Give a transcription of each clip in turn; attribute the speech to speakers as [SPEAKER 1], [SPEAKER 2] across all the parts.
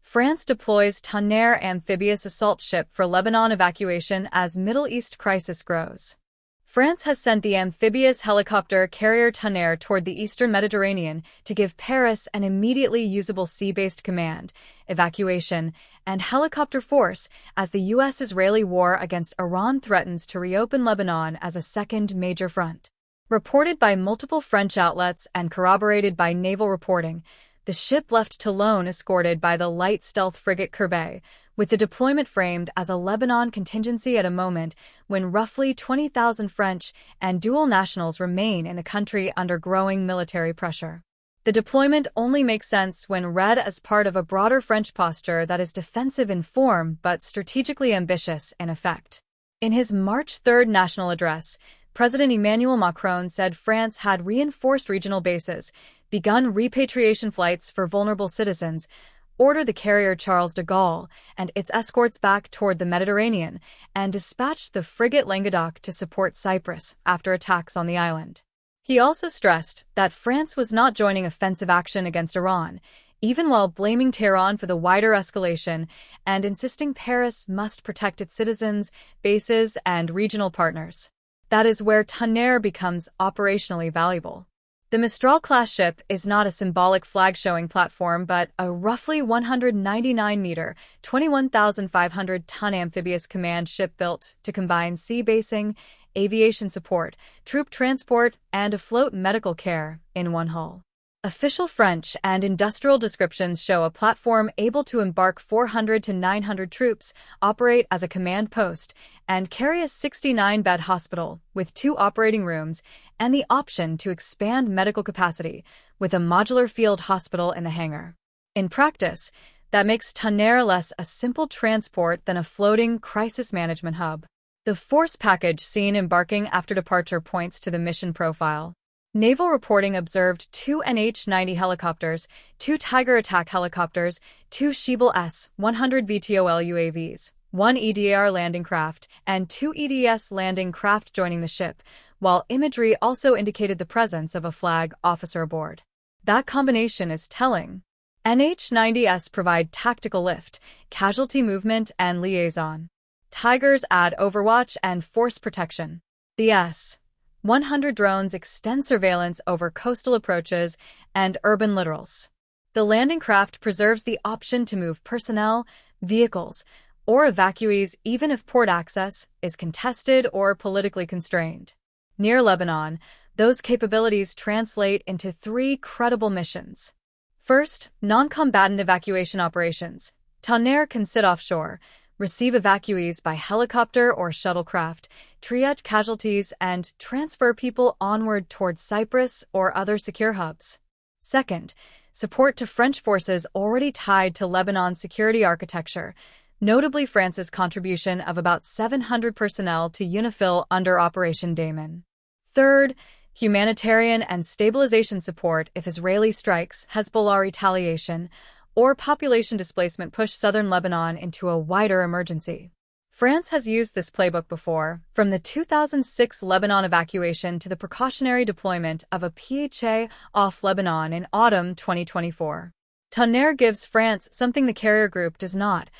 [SPEAKER 1] France deploys Tonnerre Amphibious assault ship for Lebanon evacuation as Middle East crisis grows. France has sent the amphibious helicopter carrier Tonnerre toward the eastern Mediterranean to give Paris an immediately usable sea-based command, evacuation, and helicopter force as the U.S.-Israeli war against Iran threatens to reopen Lebanon as a second major front. Reported by multiple French outlets and corroborated by naval reporting, the ship left Toulon escorted by the light stealth frigate Courbet, with the deployment framed as a Lebanon contingency at a moment when roughly 20,000 French and dual nationals remain in the country under growing military pressure. The deployment only makes sense when read as part of a broader French posture that is defensive in form but strategically ambitious in effect. In his March 3 national address, President Emmanuel Macron said France had reinforced regional bases, begun repatriation flights for vulnerable citizens, ordered the carrier Charles de Gaulle and its escorts back toward the Mediterranean, and dispatched the frigate Languedoc to support Cyprus after attacks on the island. He also stressed that France was not joining offensive action against Iran, even while blaming Tehran for the wider escalation and insisting Paris must protect its citizens, bases, and regional partners. That is where Tonnerre becomes operationally valuable. The Mistral-class ship is not a symbolic flag-showing platform but a roughly 199-meter, 21,500-ton amphibious command ship built to combine sea basing, aviation support, troop transport, and afloat medical care in one hull. Official French and industrial descriptions show a platform able to embark 400 to 900 troops, operate as a command post, and carry a 69-bed hospital with 2 operating rooms and the option to expand medical capacity with a modular field hospital in the hangar. In practice, that makes Tonnerre less a simple transport than a floating crisis management hub. The force package seen embarking after departure points to the mission profile. Naval reporting observed 2 NH-90 helicopters, 2 Tiger attack helicopters, 2 Schiebel S-100 VTOL UAVs, 1 EDAR landing craft, and 2 EDS landing craft joining the ship, while imagery also indicated the presence of a flag officer aboard. That combination is telling. NH-90s provide tactical lift, casualty movement, and liaison. Tigers add overwatch and force protection. The S-100 drones extend surveillance over coastal approaches and urban littorals. The landing craft preserves the option to move personnel, vehicles, or evacuees even if port access is contested or politically constrained. Near Lebanon, those capabilities translate into 3 credible missions. First, non-combatant evacuation operations. Tonnerre can sit offshore, receive evacuees by helicopter or shuttlecraft, triage casualties, and transfer people onward towards Cyprus or other secure hubs. Second, support to French forces already tied to Lebanon's security architecture, notably France's contribution of about 700 personnel to UNIFIL under Operation Damon. Third, humanitarian and stabilization support if Israeli strikes, Hezbollah retaliation, or population displacement push southern Lebanon into a wider emergency. France has used this playbook before, from the 2006 Lebanon evacuation to the precautionary deployment of a PHA off Lebanon in autumn 2024. Tonnerre gives France something the carrier group does not,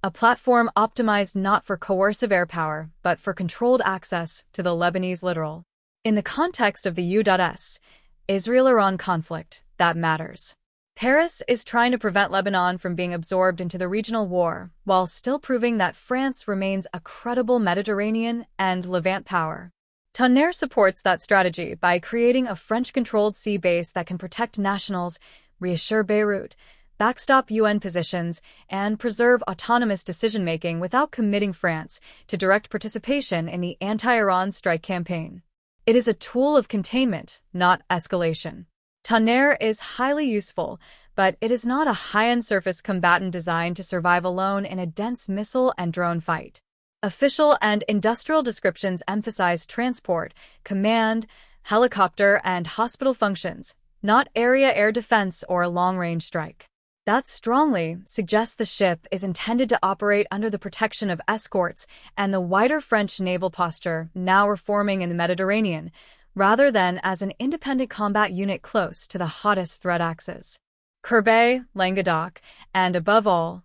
[SPEAKER 1] a platform optimized not for coercive air power, but for controlled access to the Lebanese littoral. In the context of the U.S. Israel-Iran conflict, that matters. Paris is trying to prevent Lebanon from being absorbed into the regional war, while still proving that France remains a credible Mediterranean and Levant power. Tonnerre supports that strategy by creating a French-controlled sea base that can protect nationals, reassure Beirut, backstop UN positions, and preserve autonomous decision-making without committing France to direct participation in the anti-Iran strike campaign. It is a tool of containment, not escalation. Tonnerre is highly useful, but it is not a high-end surface combatant designed to survive alone in a dense missile and drone fight. Official and industrial descriptions emphasize transport, command, helicopter, and hospital functions, not area air defense or long-range strike. That strongly suggests the ship is intended to operate under the protection of escorts and the wider French naval posture now reforming in the Mediterranean, rather than as an independent combat unit close to the hottest threat axis. Corbeil, Languedoc, and above all,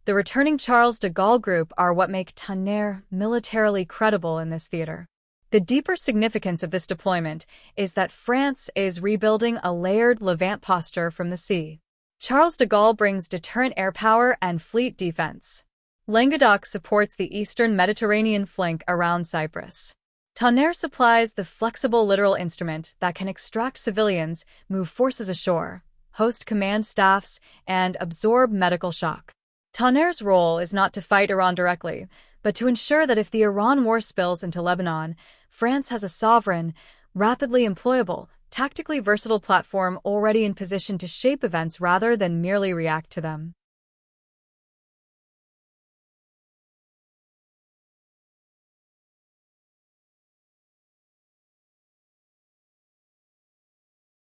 [SPEAKER 1] the returning Charles de Gaulle group are what make Tonnerre militarily credible in this theater. The deeper significance of this deployment is that France is rebuilding a layered Levant posture from the sea. Charles de Gaulle brings deterrent air power and fleet defense. Languedoc supports the eastern Mediterranean flank around Cyprus. Tonnerre supplies the flexible littoral instrument that can extract civilians, move forces ashore, host command staffs, and absorb medical shock. Tonnerre's role is not to fight Iran directly, but to ensure that if the Iran war spills into Lebanon, France has a sovereign, rapidly employable, tactically versatile platform already in position to shape events rather than merely react to them.